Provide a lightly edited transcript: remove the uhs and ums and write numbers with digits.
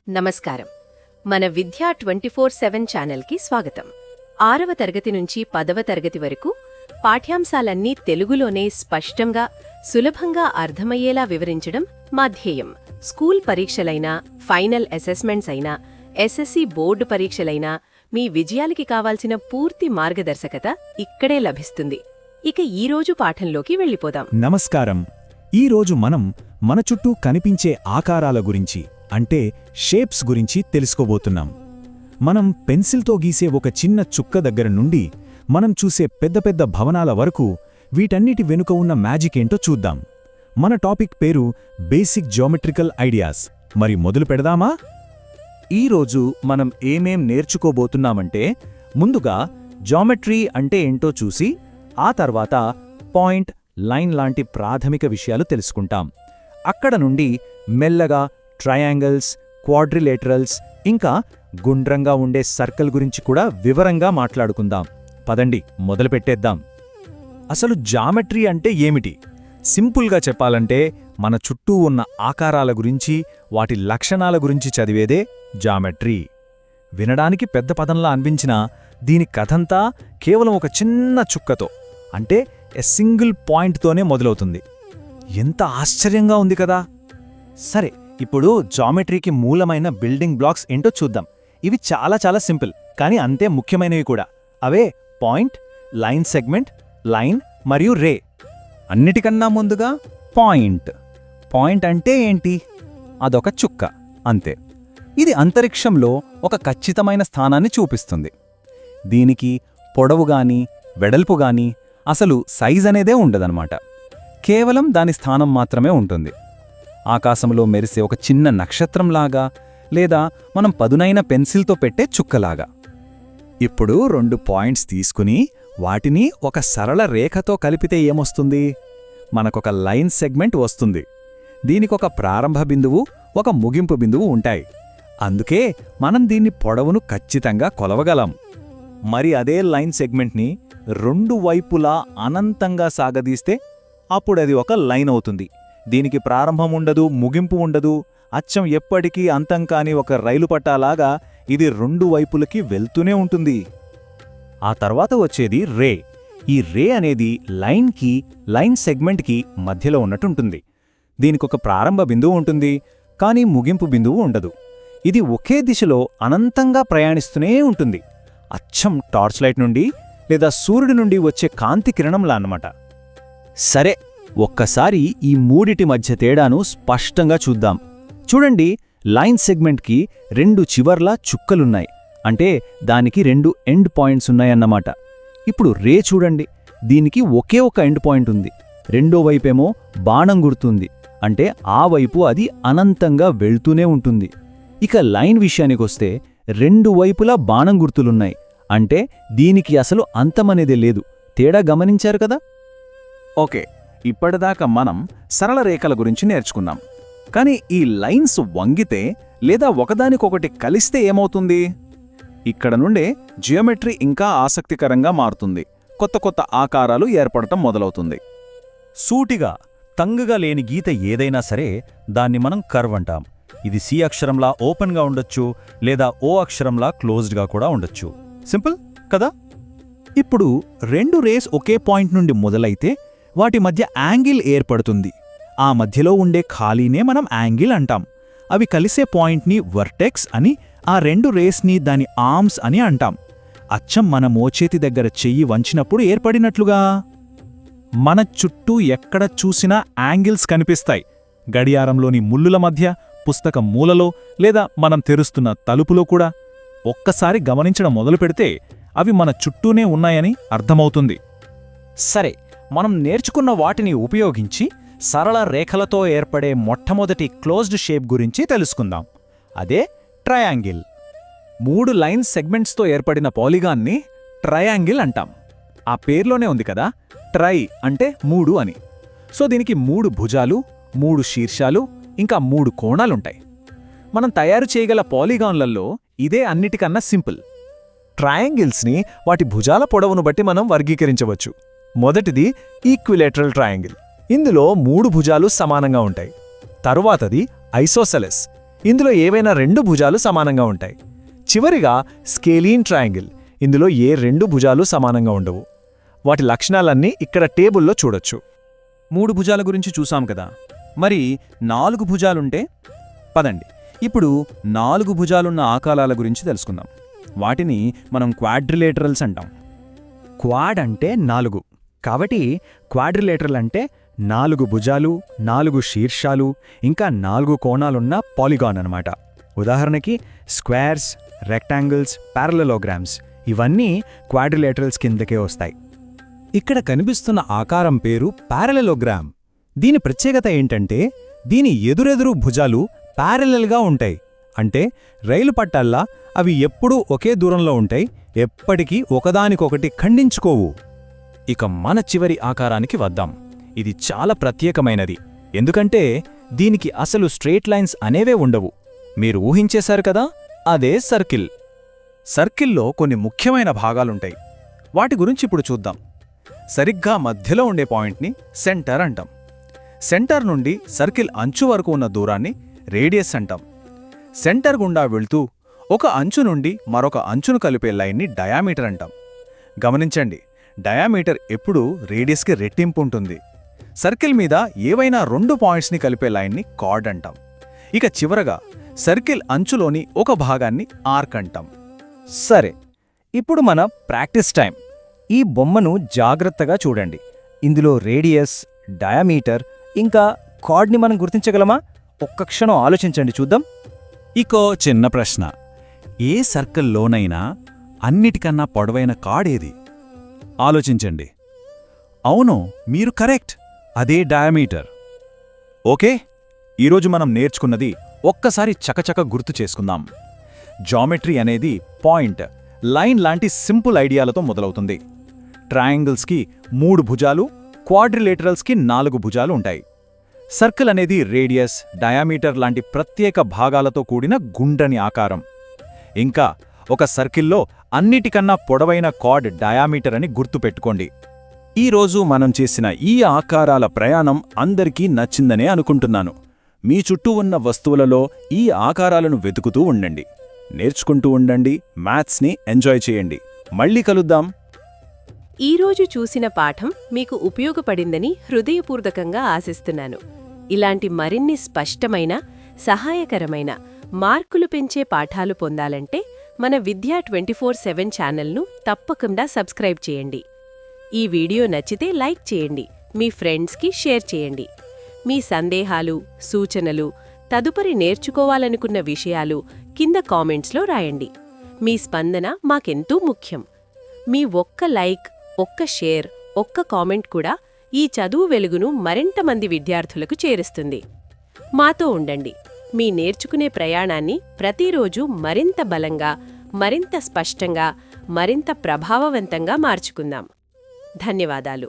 నమస్కారం. మన విద్యా 24/7 ఛానల్కి స్వాగతం. 6వ తరగతి నుంచి 10వ తరగతి వరకు పాఠ్యాంశాలన్నీ తెలుగులోనే స్పష్టంగా, సులభంగా అర్థమయ్యేలా వివరించడం మా ధ్యేయం. స్కూల్ పరీక్షలైనా, ఫైనల్ అసెస్మెంట్స్ అయినా, ఎస్ఎస్సి బోర్డు పరీక్షలైనా మీ విజయాలకి కావాల్సిన పూర్తి మార్గదర్శకత ఇక్కడే లభిస్తుంది. ఇక ఈరోజు పాఠంలోకి వెళ్ళిపోదాం. నమస్కారం. ఈరోజు మనం మన చుట్టూ కనిపించే ఆకారాల గురించి, అంటే షేప్స్ గురించి తెలుసుకోబోతున్నాం. మనం పెన్సిల్తో గీసే ఒక చిన్న చుక్క దగ్గర నుండి మనం చూసే పెద్ద పెద్ద భవనాల వరకు వీటన్నిటి వెనుక ఉన్న మ్యాజిక్ ఏంటో చూద్దాం. మన టాపిక్ పేరు బేసిక్ జియోమెట్రికల్ ఐడియాస్. మరి మొదలు పెడదామా? ఈరోజు మనం ఏమేం నేర్చుకోబోతున్నామంటే, ముందుగా జామెట్రీ అంటే ఏంటో చూసి ఆ తర్వాత పాయింట్, లైన్ లాంటి ప్రాథమిక విషయాలు తెలుసుకుంటాం. అక్కడ నుండి మెల్లగా ట్రయాంగిల్స్, క్వాడ్రిలేటరల్స్, ఇంకా గుండ్రంగా ఉండే సర్కిల్ గురించి కూడా వివరంగా మాట్లాడుకుందాం. పదండి మొదలుపెట్టేద్దాం. అసలు జామెట్రీ అంటే ఏమిటి? సింపుల్గా చెప్పాలంటే మన చుట్టూ ఉన్న ఆకారాల గురించి, వాటి లక్షణాల గురించి చదివేదే జామెట్రీ. వినడానికి పెద్ద పదంలా అనిపించినా దీని కథంతా కేవలం ఒక చిన్న చుక్కతో, అంటే ఎ సింగిల్ పాయింట్తోనే మొదలవుతుంది. ఎంత ఆశ్చర్యంగా ఉంది కదా! సరే, ఇప్పుడు జామెట్రీకి మూలమైన బిల్డింగ్ బ్లాక్స్ ఏంటో చూద్దాం. ఇవి చాలా సింపుల్, కానీ అంతే ముఖ్యమైనవి కూడా. Away point, line segment, line మరియు రే. అన్నిటికన్నా ముందుగా పాయింట్. పాయింట్ అంటే ఏంటి? అదొక చుక్క, అంతే. ఇది అంతరిక్షంలో ఒక ఖచ్చితమైన స్థానాన్ని చూపిస్తుంది. దీనికి పొడవుగాని, వెడల్పుగాని, అసలు సైజ్ అనేదే ఉండదన్నమాట. కేవలం దాని స్థానం మాత్రమే ఉంటుంది. ఆకాశంలో మెరిసే ఒక చిన్న నక్షత్రంలాగా, లేదా మనం పదునైన పెన్సిల్తో పెట్టే చుక్కలాగా. ఇప్పుడు 2 పాయింట్స్ తీసుకుని వాటిని ఒక సరళ రేఖతో కలిపితే ఏమొస్తుంది? మనకొక లైన్ సెగ్మెంట్ వస్తుంది. దీనికొక ప్రారంభ బిందువు, ఒక ముగింపు బిందువు ఉంటాయి. అందుకే మనం దీన్ని పొడవును ఖచ్చితంగా కొలవగలం. మరి అదే లైన్ సెగ్మెంట్ని 2 వైపులా అనంతంగా సాగదీస్తే అప్పుడది ఒక లైన్ అవుతుంది. దీనికి ప్రారంభం ఉండదు, ముగింపు ఉండదు. అచ్చం ఎప్పటికీ అంతం కాని ఒక రైలు పట్టాలాగా ఇది 2 వైపులకి వెళ్తూనే ఉంటుంది. ఆ తర్వాత వచ్చేది రే. ఈ రే అనేది లైన్కి, లైన్ సెగ్మెంట్కి మధ్యలో ఉన్నట్టుంటుంది. దీనికొక ప్రారంభ బిందువు ఉంటుంది, కానీ ముగింపు బిందువు ఉండదు. ఇది ఒకే దిశలో అనంతంగా ప్రయాణిస్తూనే ఉంటుంది. అచ్చం టార్చ్ లైట్ నుండి లేదా సూర్యుడి నుండి వచ్చే కాంతి కిరణంలా అన్నమాట. సరే, ఒక్కసారి ఈ మూడిటి మధ్య తేడాను స్పష్టంగా చూద్దాం. చూడండి, లైన్ సెగ్మెంట్కి 2 చివర్లా చుక్కలున్నాయి, అంటే దానికి 2 ఎండ్ పాయింట్స్ ఉన్నాయన్నమాట. ఇప్పుడు రే చూడండి, దీనికి ఒకే ఒక ఎండ్ పాయింట్ ఉంది. రెండో వైపేమో బాణం గుర్తుంది, అంటే ఆ వైపు అది అనంతంగా వెళ్తూనే ఉంటుంది. ఇక లైన్ విషయానికొస్తే 2 వైపులా బాణం గుర్తులున్నాయి, అంటే దీనికి అసలు అంతమనేదే లేదు. తేడా గమనించారు కదా? ఓకే, ఇప్పటిదాకా మనం సరళ రేఖల గురించి నేర్చుకున్నాం. కానీ ఈ లైన్స్ వంగితే లేదా ఒకదానికొకటి కలిస్తే ఏమవుతుంది? ఇక్కడ నుండే జియోమెట్రీ ఇంకా ఆసక్తికరంగా మారుతుంది. కొత్త కొత్త ఆకారాలు ఏర్పడటం మొదలవుతుంది. సూటిగా, తంగుగా లేని గీత ఏదైనా సరే దాన్ని మనం కర్వ్ అంటాం. ఇది సి అక్షరంలా ఓపెన్గా ఉండొచ్చు, లేదా ఓ అక్షరంలా క్లోజ్డ్గా కూడా ఉండొచ్చు. సింపుల్ కదా? ఇప్పుడు 2 రేస్ ఒకే పాయింట్ నుండి మొదలైతే వాటి మధ్య యాంగిల్ ఏర్పడుతుంది. ఆ మధ్యలో ఉండే ఖాళీనే మనం యాంగిల్ అంటాం. అవి కలిసే పాయింట్ని వర్టెక్స్ అని, ఆ 2 రేస్ని దాని ఆర్మ్స్ అని అంటాం. అచ్చం మన మోచేతి దగ్గర చెయ్యి వంచినప్పుడు ఏర్పడినట్లుగా. మన చుట్టూ ఎక్కడ చూసినా యాంగిల్స్ కనిపిస్తాయి. గడియారంలోని ముల్లుల మధ్య, పుస్తకం మూలలో, లేదా మనం తెరుస్తున్న తలుపులో కూడా. ఒక్కసారి గమనించడం మొదలుపెడితే అవి మన చుట్టూనే ఉన్నాయని అర్థమవుతుంది. సరే, మనం నేర్చుకున్న వాటిని ఉపయోగించి సరళ రేఖలతో ఏర్పడే మొట్టమొదటి క్లోజ్డ్ షేప్ గురించి తెలుసుకుందాం. అదే ట్రయాంగిల్. 3 లైన్ సెగ్మెంట్స్తో ఏర్పడిన పాలిగాన్ని ట్రయాంగిల్ అంటాం. ఆ పేర్లోనే ఉంది కదా, ట్రై అంటే 3 అని. సో దీనికి 3 భుజాలు, 3 శీర్షాలు, ఇంకా 3 కోణాలుంటాయి. మనం తయారు చేయగల పాలిగాన్లలో ఇదే అన్నిటికన్నా సింపుల్. ట్రయాంగిల్స్ని వాటి భుజాల పొడవును బట్టి మనం వర్గీకరించవచ్చు. మొదటిది ఈక్విలేటరల్ ట్రయాంగిల్. ఇందులో 3 భుజాలు సమానంగా ఉంటాయి. తరువాతది ఐసోసెలస్. ఇందులో ఏవైనా 2 భుజాలు సమానంగా ఉంటాయి. చివరిగా స్కేలీన్ ట్రయాంగిల్. ఇందులో ఏ 2 భుజాలు సమానంగా ఉండవు. వాటి లక్షణాలన్నీ ఇక్కడ టేబుల్లో చూడొచ్చు. 3 భుజాల గురించి చూసాం కదా, మరి 4 భుజాలుంటే? పదండి ఇప్పుడు 4 భుజాలున్న ఆకారాల గురించి తెలుసుకుందాం. వాటిని మనం క్వాడ్రిలేటరల్స్ అంటాం. క్వాడ్ అంటే 4, కాబట్టి క్వాడ్రిలేటరల్ అంటే 4 భుజాలు, 4 శీర్షాలు, ఇంకా 4 కోణాలున్న పాలిగాన్ అన్నమాట. ఉదాహరణకి స్క్వేర్స్, రెక్టాంగిల్స్, పారలలోగ్రామ్స్ ఇవన్నీ క్వాడ్రిలేటరల్స్ కిందకే వస్తాయి. ఇక్కడ కనిపిస్తున్న ఆకారం పేరు పారలెలోగ్రామ్. దీని ప్రత్యేకత ఏంటంటే దీని ఎదురెదురు భుజాలు ప్యారలెల్గా ఉంటాయి. అంటే రైలు పట్టాల్లా అవి ఎప్పుడూ ఒకే దూరంలో ఉంటాయి, ఎప్పటికీ ఒకదానికొకటి ఖండించుకోవు. ఇక మన చివరి ఆకారానికి వద్దాం. ఇది చాలా ప్రత్యేకమైనది, ఎందుకంటే దీనికి అసలు స్ట్రెయిట్ లైన్స్ అనేవే ఉండవు. మీరు ఊహించేశారు కదా, అదే సర్కిల్. సర్కిల్లో కొన్ని ముఖ్యమైన భాగాలుంటాయి. వాటి గురించి ఇప్పుడు చూద్దాం. సరిగ్గా మధ్యలో ఉండే పాయింట్ని సెంటర్ అంటాం. సెంటర్ నుండి సర్కిల్ అంచు వరకు ఉన్న దూరాన్ని రేడియస్ అంటాం. సెంటర్ గుండా వెళ్తూ ఒక అంచు నుండి మరొక అంచును కలిపే లైన్ని డయామీటర్ అంటాం. గమనించండి, డయామీటర్ ఎప్పుడూ రేడియస్కి రెట్టింపు ఉంటుంది. సర్కిల్ మీద ఏవైనా 2 పాయింట్స్ని కలిపే లైన్ని కార్డ్ అంటాం. ఇక చివరగా సర్కిల్ అంచులోని ఒక భాగాన్ని ఆర్క్ అంటాం. సరే, ఇప్పుడు మన ప్రాక్టీస్ టైం. ఈ బొమ్మను జాగ్రత్తగా చూడండి. ఇందులో రేడియస్, డయామీటర్ ఇంకా కార్డ్ని మనం గుర్తించగలమా? ఒక్క క్షణం ఆలోచించండి, చూద్దాం. ఇకో చిన్న ప్రశ్న. ఏ సర్కిల్లోనైనా అన్నిటికన్నా పొడవైన కార్డేది? ఆలోచించండి. అవును, మీరు కరెక్ట్, అదే డయామీటర్. ఓకే, ఈరోజు మనం నేర్చుకున్నది ఒక్కసారి చకచక గుర్తు చేసుకుందాం. జామెట్రీ అనేది పాయింట్, లైన్ లాంటి సింపుల్ ఐడియాలతో మొదలవుతుంది. ట్రయాంగిల్స్కి 3 భుజాలు, క్వాడ్రిలేటరల్స్కి 4 భుజాలు ఉంటాయి. సర్కిల్ అనేది రేడియస్, డయామీటర్ లాంటి ప్రత్యేక భాగాలతో కూడిన గుండ్రని ఆకారం. ఇంకా ఒక సర్కిల్లో అన్నిటికన్నా పొడవైన కార్డ్ డయామీటర్ అని గుర్తుపెట్టుకోండి. ఈరోజు మనం చేసిన ఈ ఆకారాల ప్రయాణం అందరికీ నచ్చిందనే అనుకుంటున్నాను. మీ చుట్టూ ఉన్న వస్తువులలో ఈ ఆకారాలను వెతుకుతూ ఉండండి, నేర్చుకుంటూ ఉండండి, మ్యాథ్స్ని ఎంజాయ్ చేయండి. మళ్ళీ కలుద్దాం. ఈరోజు చూసిన పాఠం మీకు ఉపయోగపడిందని హృదయపూర్వకంగా ఆశిస్తున్నాను. ఇలాంటి మరిన్ని స్పష్టమైన, సహాయకరమైన, మార్కులు పెంచే పాఠాలు పొందాలంటే మన విద్యా 24/7 ఛానల్ను తప్పకుండా సబ్స్క్రైబ్ చేయండి. ఈ వీడియో నచ్చితే లైక్ చేయండి, మీ ఫ్రెండ్స్కి షేర్ చేయండి. మీ సందేహాలు, సూచనలు, తదుపరి నేర్చుకోవాలనుకున్న విషయాలు కింద కామెంట్స్లో రాయండి. మీ స్పందన మాకెంతో ముఖ్యం. మీ ఒక్క లైక్, ఒక్క షేర్, ఒక్క కామెంట్ కూడా ఈ చదువు వెలుగును మరింత మంది విద్యార్థులకు చేరుస్తుంది. మాతో ఉండండి. మీ నేర్చుకునే ప్రయాణాన్ని ప్రతిరోజు మరింత బలంగా, మరింత స్పష్టంగా, మరింత ప్రభావవంతంగా మార్చుకుందాం. ధన్యవాదాలు.